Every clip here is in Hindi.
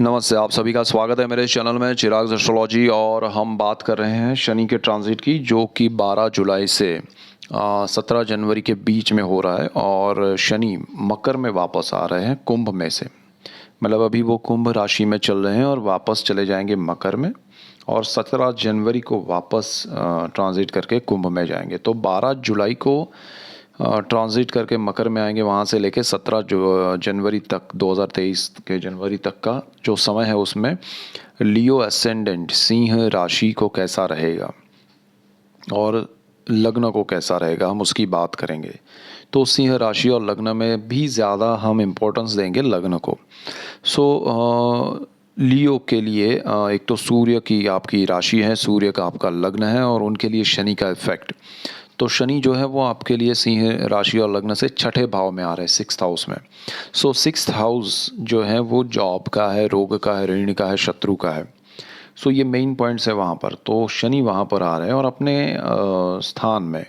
नमस्ते, आप सभी का स्वागत है मेरे चैनल में चिराग एस्ट्रोलॉजी। और हम बात कर रहे हैं शनि के ट्रांजिट की, जो कि 12 जुलाई से 17 जनवरी के बीच में हो रहा है। और शनि मकर में वापस आ रहे हैं कुंभ में से, मतलब अभी वो कुंभ राशि में चल रहे हैं और वापस चले जाएंगे मकर में, और 17 जनवरी को वापस ट्रांजिट करके कुंभ में जाएंगे। तो 12 जुलाई को ट्रांजिट करके मकर में आएंगे, वहाँ से लेके 17 जनवरी तक, 2023 के जनवरी तक का जो समय है उसमें लियो असेंडेंट सिंह राशि को कैसा रहेगा और लग्न को कैसा रहेगा, हम उसकी बात करेंगे। तो सिंह राशि और लग्न में भी ज़्यादा हम इम्पोर्टेंस देंगे लग्न को। लियो के लिए एक तो सूर्य की आपकी राशि है, सूर्य का आपका लग्न है, और उनके लिए शनि का इफेक्ट। तो शनि जो है वो आपके लिए सिंह राशि और लग्न से छठे भाव में आ रहे हैं, 6th हाउस में। सिक्स्थ हाउस जो है वो जॉब का है, रोग का है, ऋण का है, शत्रु का है। ये मेन पॉइंट्स है वहाँ पर। तो शनि वहाँ पर आ रहे हैं और अपने स्थान में,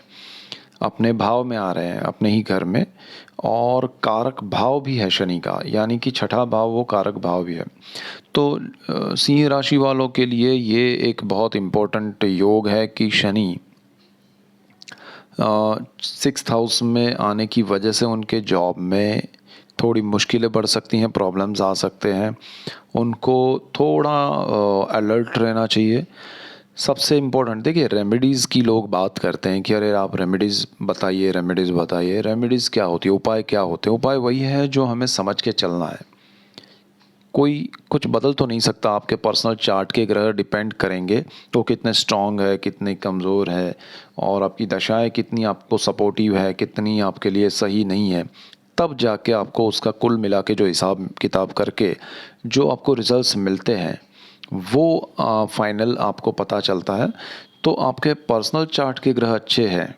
अपने भाव में आ रहे हैं, अपने ही घर में। और कारक भाव भी है शनि का, यानी कि छठा भाव वो कारक भाव भी है। तो सिंह राशि वालों के लिए ये एक बहुत इम्पोर्टेंट योग है कि शनि 6th हाउस में आने की वजह से उनके जॉब में थोड़ी मुश्किलें बढ़ सकती हैं, प्रॉब्लम्स आ सकते हैं। उनको थोड़ा अलर्ट रहना चाहिए। सबसे इम्पोर्टेंट देखिए, रेमेडीज़ की लोग बात करते हैं कि अरे आप रेमेडीज़ बताइए, रेमेडीज़ बताइए। रेमेडीज़ क्या होती है, उपाय क्या होते हैं? उपाय वही है जो हमें समझ के चलना है। कोई कुछ बदल तो नहीं सकता। आपके पर्सनल चार्ट के ग्रह डिपेंड करेंगे तो कितने स्ट्रांग है, कितने कमज़ोर है, और आपकी दशाएं कितनी आपको सपोर्टिव है, कितनी आपके लिए सही नहीं है। तब जाके आपको उसका कुल मिला के जो हिसाब किताब करके जो आपको रिजल्ट्स मिलते हैं वो फाइनल आपको पता चलता है। तो आपके पर्सनल चार्ट के ग्रह अच्छे हैं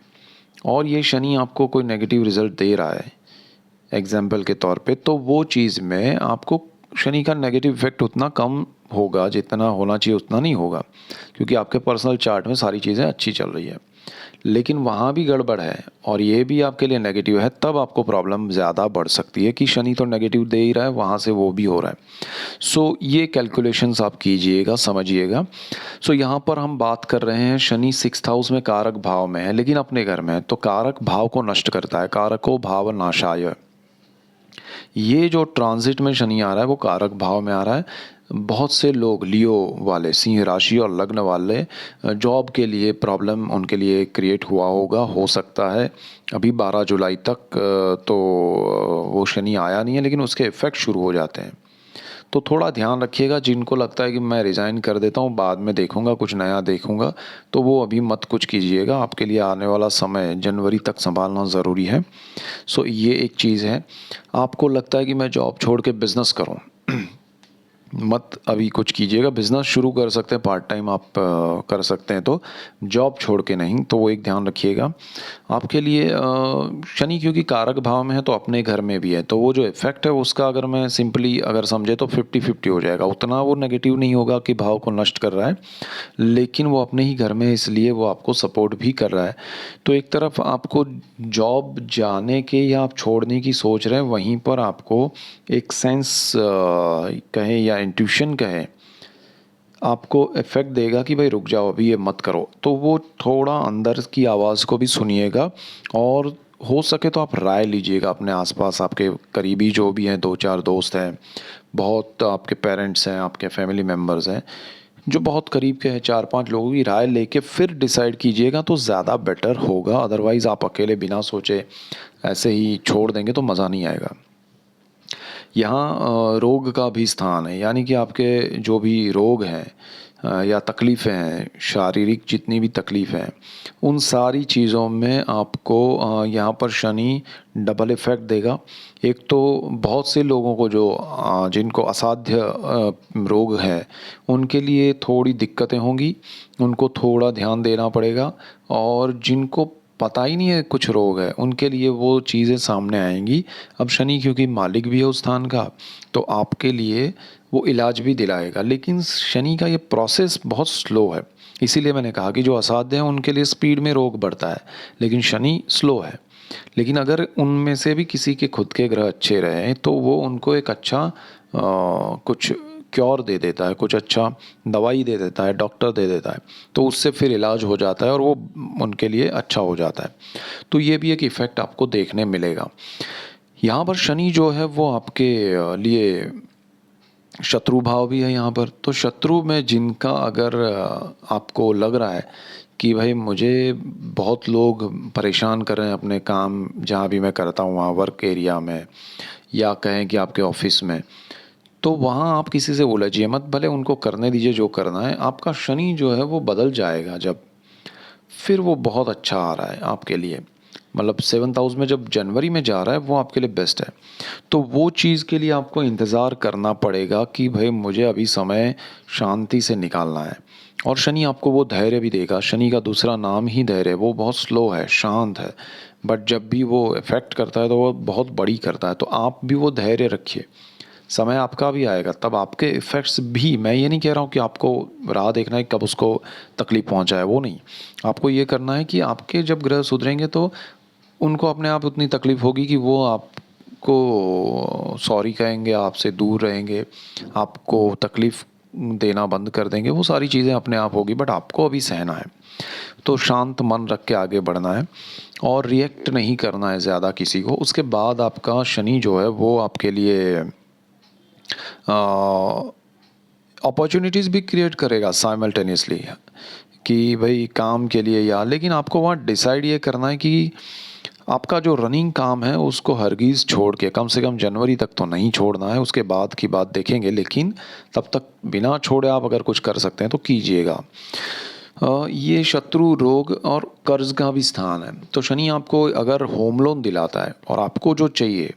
और ये शनि आपको कोई नेगेटिव रिजल्ट दे रहा है एग्जाम्पल के तौर पे, तो वो चीज़ में आपको शनि का नेगेटिव इफेक्ट उतना कम होगा, जितना होना चाहिए उतना नहीं होगा, क्योंकि आपके पर्सनल चार्ट में सारी चीज़ें अच्छी चल रही है। लेकिन वहाँ भी गड़बड़ है और ये भी आपके लिए नेगेटिव है, तब आपको प्रॉब्लम ज़्यादा बढ़ सकती है कि शनि तो नेगेटिव दे ही रहा है, वहाँ से वो भी हो रहा है। ये कैलकुलेशंस आप कीजिएगा, समझिएगा। यहाँ पर हम बात कर रहे हैं शनि 6th हाउस में कारक भाव में है, लेकिन अपने घर में है, तो कारक भाव को नष्ट करता है। कारको भाव नाशाय, ये जो ट्रांजिट में शनि आ रहा है वो कारक भाव में आ रहा है। बहुत से लोग लियो वाले, सिंह राशि और लग्न वाले, जॉब के लिए प्रॉब्लम उनके लिए क्रिएट हुआ होगा, हो सकता है। अभी 12 जुलाई तक तो वो शनि आया नहीं है, लेकिन उसके इफ़ेक्ट शुरू हो जाते हैं। तो थोड़ा ध्यान रखिएगा। जिनको लगता है कि मैं रिज़ाइन कर देता हूँ, बाद में देखूँगा, कुछ नया देखूँगा, तो वो अभी मत कुछ कीजिएगा। आपके लिए आने वाला समय जनवरी तक संभालना ज़रूरी है। ये एक चीज़ है। आपको लगता है कि मैं जॉब छोड़ के बिज़नेस करूँ, मत अभी कुछ कीजिएगा। बिज़नेस शुरू कर सकते हैं, पार्ट टाइम आप कर सकते हैं, तो जॉब छोड़ के नहीं। तो वो एक ध्यान रखिएगा। आपके लिए शनि क्योंकि कारक भाव में है तो अपने घर में भी है, तो वो जो इफ़ेक्ट है उसका अगर मैं सिंपली अगर समझे तो 50-50 हो जाएगा। उतना वो नेगेटिव नहीं होगा कि भाव को नष्ट कर रहा है, लेकिन वो अपने ही घर में है, इसलिए वो आपको सपोर्ट भी कर रहा है। तो एक तरफ आपको जॉब जाने के या आप छोड़ने की सोच रहे हैं, वहीं पर आपको एक सेंस कहें या इंट्यूशन कहें, आपको इफ़ेक्ट देगा कि भाई रुक जाओ, अभी ये मत करो। तो वो थोड़ा अंदर की आवाज़ को भी सुनिएगा, और हो सके तो आप राय लीजिएगा अपने आसपास, आपके करीबी जो भी हैं, 2-4 दोस्त हैं, बहुत आपके पेरेंट्स हैं, आपके फैमिली मेम्बर्स हैं जो बहुत करीब के हैं, 4-5 लोगों की राय लेके फिर डिसाइड कीजिएगा तो ज़्यादा बेटर होगा। अदरवाइज़ आप अकेले बिना सोचे ऐसे ही छोड़ देंगे तो मज़ा नहीं आएगा। यहाँ रोग का भी स्थान है, यानी कि आपके जो भी रोग हैं या तकलीफ़ें हैं, शारीरिक जितनी भी तकलीफ़ हैं, उन सारी चीज़ों में आपको यहाँ पर शनि डबल इफ़ेक्ट देगा। एक तो बहुत से लोगों को जो जिनको असाध्य रोग है, उनके लिए थोड़ी दिक्कतें होंगी, उनको थोड़ा ध्यान देना पड़ेगा। और जिनको पता ही नहीं है कुछ रोग है, उनके लिए वो चीज़ें सामने आएंगी। अब शनि क्योंकि मालिक भी है उस स्थान का, तो आपके लिए वो इलाज भी दिलाएगा। लेकिन शनि का ये प्रोसेस बहुत स्लो है, इसीलिए मैंने कहा कि जो असाध्य हैं उनके लिए स्पीड में रोग बढ़ता है, लेकिन शनि स्लो है। लेकिन अगर उनमें से भी किसी के खुद के ग्रह अच्छे रहे तो वो उनको एक अच्छा कुछ क्योर दे देता है, कुछ अच्छा दवाई दे देता है, डॉक्टर दे देता है, तो उससे फिर इलाज हो जाता है और वो उनके लिए अच्छा हो जाता है। तो ये भी एक इफ़ेक्ट आपको देखने मिलेगा। यहाँ पर शनि जो है वो आपके लिए शत्रु भाव भी है यहाँ पर। तो शत्रु में जिनका अगर आपको लग रहा है कि भाई मुझे बहुत लोग परेशान कर रहे हैं अपने काम जहाँ भी मैं करता हूँ वहाँ वर्क एरिया में, या कहें कि आपके ऑफिस में, तो वहाँ आप किसी से उलझिए मत, भले उनको करने दीजिए जो करना है। आपका शनि जो है वो बदल जाएगा जब, फिर वो बहुत अच्छा आ रहा है आपके लिए। मतलब 7th हाउस में जब जनवरी में जा रहा है वो आपके लिए बेस्ट है। तो वो चीज़ के लिए आपको इंतज़ार करना पड़ेगा कि भाई मुझे अभी समय शांति से निकालना है। और शनि आपको वो धैर्य भी देगा। शनि का दूसरा नाम ही धैर्य है। वो बहुत स्लो है, शांत है, बट जब भी वो इफ़ेक्ट करता है तो वो बहुत बड़ी करता है। तो आप भी वो धैर्य रखिए, समय आपका भी आएगा तब आपके इफ़ेक्ट्स भी, मैं ये नहीं कह रहा हूँ कि आपको राह देखना है कब उसको तकलीफ़ पहुँचाए, वो नहीं। आपको ये करना है कि आपके जब ग्रह सुधरेंगे तो उनको अपने आप उतनी तकलीफ़ होगी कि वो आपको सॉरी कहेंगे, आपसे दूर रहेंगे, आपको तकलीफ़ देना बंद कर देंगे। वो सारी चीज़ें अपने आप होगी, बट आपको अभी सहना है। तो शांत मन रख के आगे बढ़ना है और रिएक्ट नहीं करना है ज़्यादा किसी को। उसके बाद आपका शनि जो है वो आपके लिए अपॉर्चुनिटीज़ भी क्रिएट करेगा साइमल्टेनियसली कि भाई काम के लिए, या लेकिन आपको वहाँ डिसाइड ये करना है कि आपका जो रनिंग काम है उसको हरगिज़ छोड़ के, कम से कम जनवरी तक तो नहीं छोड़ना है। उसके बाद की बात देखेंगे, लेकिन तब तक बिना छोड़े आप अगर कुछ कर सकते हैं तो कीजिएगा। ये शत्रु, रोग और कर्ज का भी स्थान है। तो शनि आपको अगर होम लोन दिलाता है और आपको जो चाहिए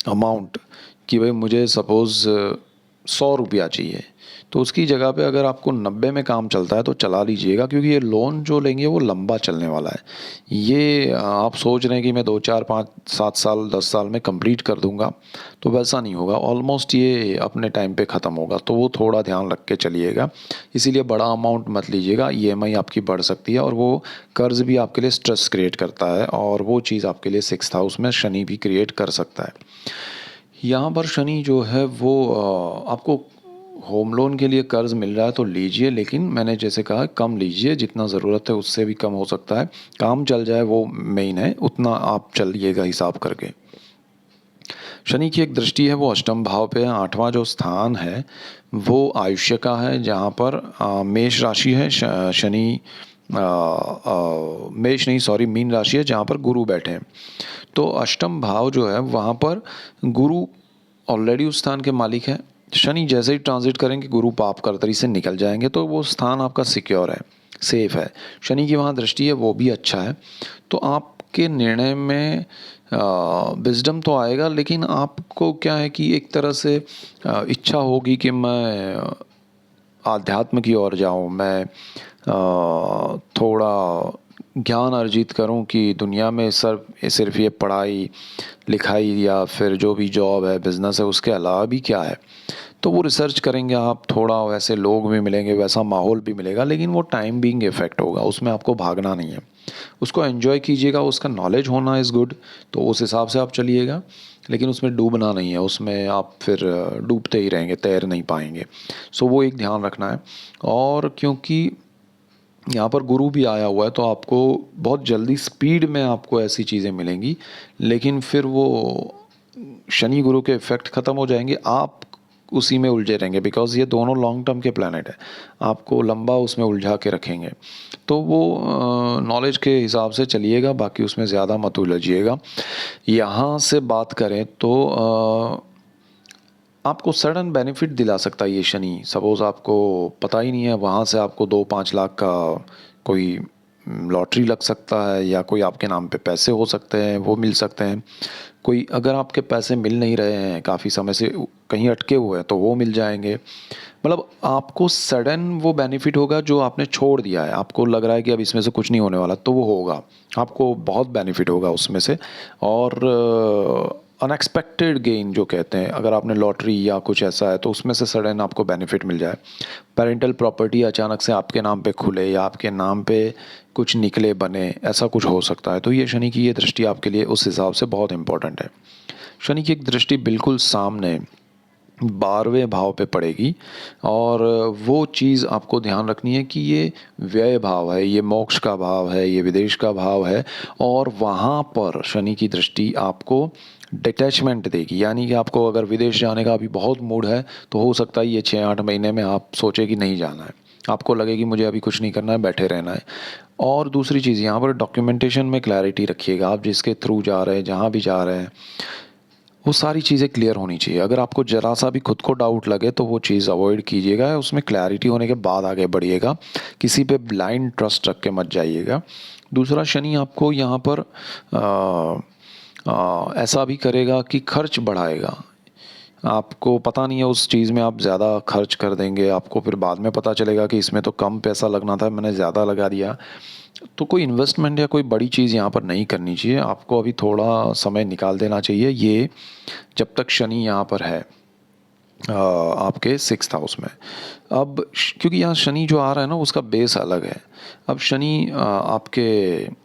अमाउंट, कि भाई मुझे सपोज़ 100 रुपया चाहिए, तो उसकी जगह पे अगर आपको 90 में काम चलता है तो चला लीजिएगा, क्योंकि ये लोन जो लेंगे वो लंबा चलने वाला है। ये आप सोच रहे हैं कि मैं 2 4 5 7 साल 10 साल में कंप्लीट कर दूंगा, तो वैसा नहीं होगा। ऑलमोस्ट ये अपने टाइम पे ख़त्म होगा, तो वो थोड़ा ध्यान रख के चलिएगा। इसीलिए बड़ा अमाउंट मत लीजिएगा, ईएमआई आपकी बढ़ सकती है और वो कर्ज़ भी आपके लिए स्ट्रेस क्रिएट करता है, और वो चीज़ आपके लिए 6th हाउस में शनि भी क्रिएट कर सकता है। यहाँ पर शनि जो है वो आपको होम लोन के लिए कर्ज़ मिल रहा है तो लीजिए, लेकिन मैंने जैसे कहा कम लीजिए, जितना ज़रूरत है उससे भी कम हो सकता है। काम चल जाए वो मेन है, उतना आप चलिएगा हिसाब करके। शनि की एक दृष्टि है वो अष्टम भाव पे है। 8वां जो स्थान है वो आयुष्य का है, जहाँ पर मेष राशि है। शनि मेष नहीं, सॉरी, मीन राशि है जहाँ पर गुरु बैठे हैं। तो अष्टम भाव जो है वहाँ पर गुरु ऑलरेडी उस स्थान के मालिक हैं। शनि जैसे ही ट्रांजिट करेंगे गुरु पाप कर्तरी से निकल जाएंगे, तो वो स्थान आपका सिक्योर है, सेफ है। शनि की वहाँ दृष्टि है, वो भी अच्छा है। तो आपके निर्णय में विजडम तो आएगा, लेकिन आपको क्या है कि एक तरह से इच्छा होगी कि मैं आध्यात्म की ओर जाऊं, मैं थोड़ा ज्ञान अर्जित करूं कि दुनिया में सिर्फ ये पढ़ाई लिखाई या फिर जो भी जॉब है, बिज़नेस है, उसके अलावा भी क्या है। तो वो रिसर्च करेंगे आप, थोड़ा वैसे लोग भी मिलेंगे, वैसा माहौल भी मिलेगा, लेकिन वो टाइम बीइंग इफ़ेक्ट होगा, उसमें आपको भागना नहीं है। उसको एन्जॉय कीजिएगा, उसका नॉलेज होना इज़ गुड, तो उस हिसाब से आप चलिएगा, लेकिन उसमें डूबना नहीं है, उसमें आप फिर डूबते ही रहेंगे, तैर नहीं पाएंगे। सो वो एक ध्यान रखना है। और क्योंकि यहाँ पर गुरु भी आया हुआ है तो आपको बहुत जल्दी स्पीड में आपको ऐसी चीज़ें मिलेंगी, लेकिन फिर वो शनि गुरु के इफ़ेक्ट ख़त्म हो जाएंगे, आप उसी में उलझे रहेंगे, बिकॉज़ ये दोनों लॉन्ग टर्म के प्लैनेट है, आपको लंबा उसमें उलझा के रखेंगे। तो वो नॉलेज के हिसाब से चलिएगा, बाकी उसमें ज़्यादा मत उलझिएगा। यहाँ से बात करें तो आपको सडन बेनिफिट दिला सकता है ये शनि। सपोज़ आपको पता ही नहीं है, वहाँ से आपको 2-5 लाख का कोई लॉटरी लग सकता है, या कोई आपके नाम पे पैसे हो सकते हैं, वो मिल सकते हैं। कोई अगर आपके पैसे मिल नहीं रहे हैं, काफ़ी समय से कहीं अटके हुए हैं, तो वो मिल जाएंगे। मतलब आपको सडन वो बेनिफिट होगा जो आपने छोड़ दिया है, आपको लग रहा है कि अब इसमें से कुछ नहीं होने वाला, तो वो होगा, आपको बहुत बेनिफिट होगा उसमें से। और अनएक्सपेक्टेड गेन जो कहते हैं, अगर आपने लॉटरी या कुछ ऐसा है तो उसमें से सडन आपको बेनिफिट मिल जाए। पेरेंटल प्रॉपर्टी अचानक से आपके नाम पे खुले, या आपके नाम पे कुछ निकले बने, ऐसा कुछ हो सकता है। तो ये शनि की ये दृष्टि आपके लिए उस हिसाब से बहुत इंपॉर्टेंट है। शनि की एक दृष्टि बिल्कुल सामने 12वें भाव पे पड़ेगी। और वो चीज़ आपको ध्यान रखनी है कि ये व्यय भाव है, ये मोक्ष का भाव है, ये विदेश का भाव है, और वहाँ पर शनि की दृष्टि आपको डिटैचमेंट देगी। यानी कि आपको अगर विदेश जाने का अभी बहुत मूड है तो हो सकता है ये 6-8 महीने में आप सोचे कि नहीं जाना है, आपको लगे कि मुझे अभी कुछ नहीं करना है, बैठे रहना है। और दूसरी चीज़, यहाँ पर डॉक्यूमेंटेशन में क्लैरिटी रखिएगा। आप जिसके थ्रू जा रहे हैं, जहाँ भी जा रहे हैं, वो सारी चीज़ें क्लियर होनी चाहिए। अगर आपको ज़रा सा भी खुद को डाउट लगे तो वो चीज़ अवॉइड कीजिएगा, उसमें क्लैरिटी होने के बाद आगे बढ़िएगा। किसी पे ब्लाइंड ट्रस्ट रख के मत जाइएगा। दूसरा, शनि आपको यहाँ पर ऐसा भी करेगा कि खर्च बढ़ाएगा। आपको पता नहीं है, उस चीज़ में आप ज़्यादा खर्च कर देंगे, आपको फिर बाद में पता चलेगा कि इसमें तो कम पैसा लगना था, मैंने ज़्यादा लगा दिया। तो कोई इन्वेस्टमेंट या कोई बड़ी चीज़ यहाँ पर नहीं करनी चाहिए, आपको अभी थोड़ा समय निकाल देना चाहिए। ये जब तक शनि यहाँ पर है आपके 6th हाउस में। अब क्योंकि यहाँ शनि जो आ रहा है ना, उसका बेस अलग है। अब शनि आपके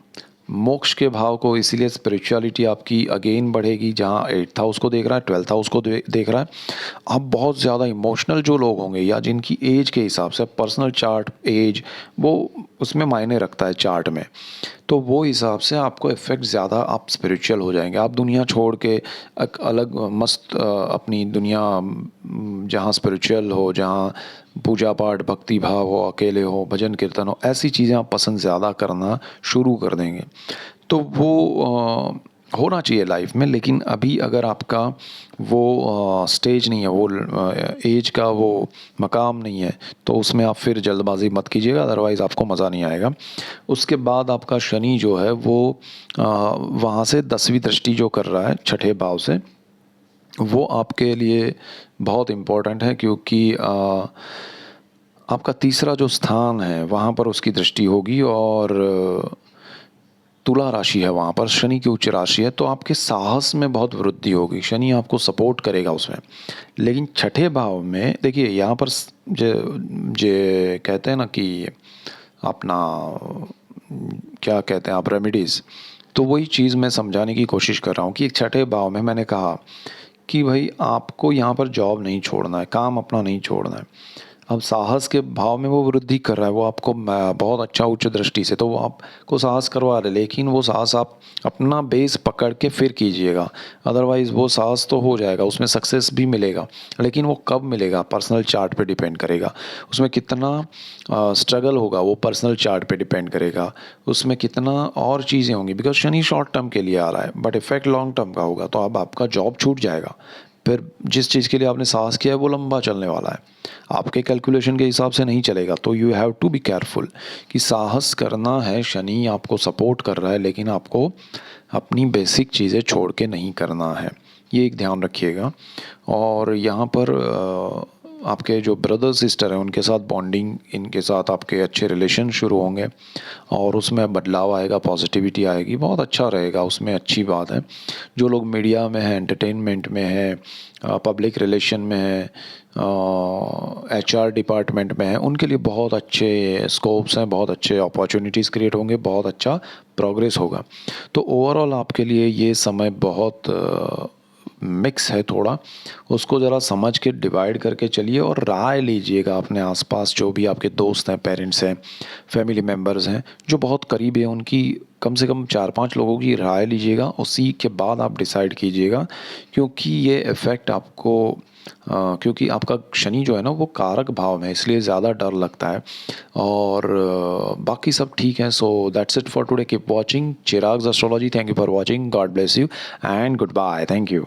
मोक्ष के भाव को, इसीलिए स्पिरिचुअलिटी आपकी अगेन बढ़ेगी। जहाँ 8th हाउस को देख रहा है, 12th हाउस को देख रहा है। आप बहुत ज़्यादा इमोशनल जो लोग होंगे, या जिनकी एज के हिसाब से पर्सनल चार्ट एज वो उसमें मायने रखता है चार्ट में, तो वो हिसाब से आपको इफ़ेक्ट ज़्यादा, आप स्पिरिचुअल हो जाएंगे। आप दुनिया छोड़ के एक अलग मस्त अपनी दुनिया, जहाँ स्पिरिचुअल हो, जहाँ पूजा पाठ भक्ति भाव हो, अकेले हो, भजन कीर्तन हो, ऐसी चीज़ें आप पसंद ज़्यादा करना शुरू कर देंगे। तो वो होना चाहिए लाइफ में। लेकिन अभी अगर आपका वो स्टेज नहीं है, वो एज का वो मकाम नहीं है, तो उसमें आप फिर जल्दबाजी मत कीजिएगा, अदरवाइज़ आपको मज़ा नहीं आएगा। उसके बाद आपका शनि जो है वो वहाँ से 10वीं दृष्टि जो कर रहा है 6ठे भाव से, वो आपके लिए बहुत इम्पोर्टेंट है, क्योंकि आपका तीसरा जो स्थान है वहाँ पर उसकी दृष्टि होगी। और तुला राशि है, वहाँ पर शनि की उच्च राशि है, तो आपके साहस में बहुत वृद्धि होगी, शनि आपको सपोर्ट करेगा उसमें। लेकिन 6ठे भाव में देखिए, यहाँ पर जे कहते हैं ना कि अपना क्या कहते हैं आप, रेमेडीज़, तो वही चीज़ मैं समझाने की कोशिश कर रहा हूँ कि 6ठे भाव में मैंने कहा कि भाई आपको यहाँ पर जॉब नहीं छोड़ना है, काम अपना नहीं छोड़ना है। अब साहस के भाव में वो वृद्धि कर रहा है, वो आपको बहुत अच्छा उच्च दृष्टि से, तो वो आपको साहस करवा रहे, लेकिन वो साहस आप अपना बेस पकड़ के फिर कीजिएगा। अदरवाइज़ वो साहस तो हो जाएगा, उसमें सक्सेस भी मिलेगा, लेकिन वो कब मिलेगा पर्सनल चार्ट पे डिपेंड करेगा। उसमें कितना स्ट्रगल होगा वो पर्सनल चार्ट पे डिपेंड करेगा। उसमें कितना और चीज़ें होंगी, बिकॉज शनि शॉर्ट टर्म के लिए आ रहा है, बट इफेक्ट लॉन्ग टर्म का होगा। तो अब आपका जॉब छूट जाएगा, फिर जिस चीज़ के लिए आपने साहस किया है वो लंबा चलने वाला है, आपके कैलकुलेशन के हिसाब से नहीं चलेगा। तो you have to be careful कि साहस करना है, शनि आपको सपोर्ट कर रहा है, लेकिन आपको अपनी बेसिक चीज़ें छोड़ के नहीं करना है, ये एक ध्यान रखिएगा। और यहाँ पर आपके जो ब्रदर सिस्टर हैं उनके साथ बॉन्डिंग, इनके साथ आपके अच्छे रिलेशन शुरू होंगे, और उसमें बदलाव आएगा, पॉजिटिविटी आएगी, बहुत अच्छा रहेगा, उसमें अच्छी बात है। जो लोग मीडिया में हैं, एंटरटेनमेंट में हैं, पब्लिक रिलेशन में हैं, HR डिपार्टमेंट में हैं, उनके लिए बहुत अच्छे स्कोप्स हैं, बहुत अच्छे अपॉर्चुनिटीज़ क्रिएट होंगे, बहुत अच्छा प्रोग्रेस होगा। तो ओवरऑल आपके लिए ये समय बहुत मिक्स है थोड़ा, उसको ज़रा समझ के डिवाइड करके चलिए, और राय लीजिएगा अपने आसपास जो भी आपके दोस्त हैं, पेरेंट्स हैं, फैमिली मेम्बर्स हैं, जो बहुत करीब है, उनकी कम से कम 4-5 लोगों की राय लीजिएगा, उसी के बाद आप डिसाइड कीजिएगा। क्योंकि ये इफ़ेक्ट आपको क्योंकि आपका शनि जो है ना वो कारक भाव में है, इसलिए ज़्यादा डर लगता है। और बाकी सब ठीक है। So that's it for today, keep watching Chirag's astrology. Thank you for watching, God bless you and goodbye, thank you.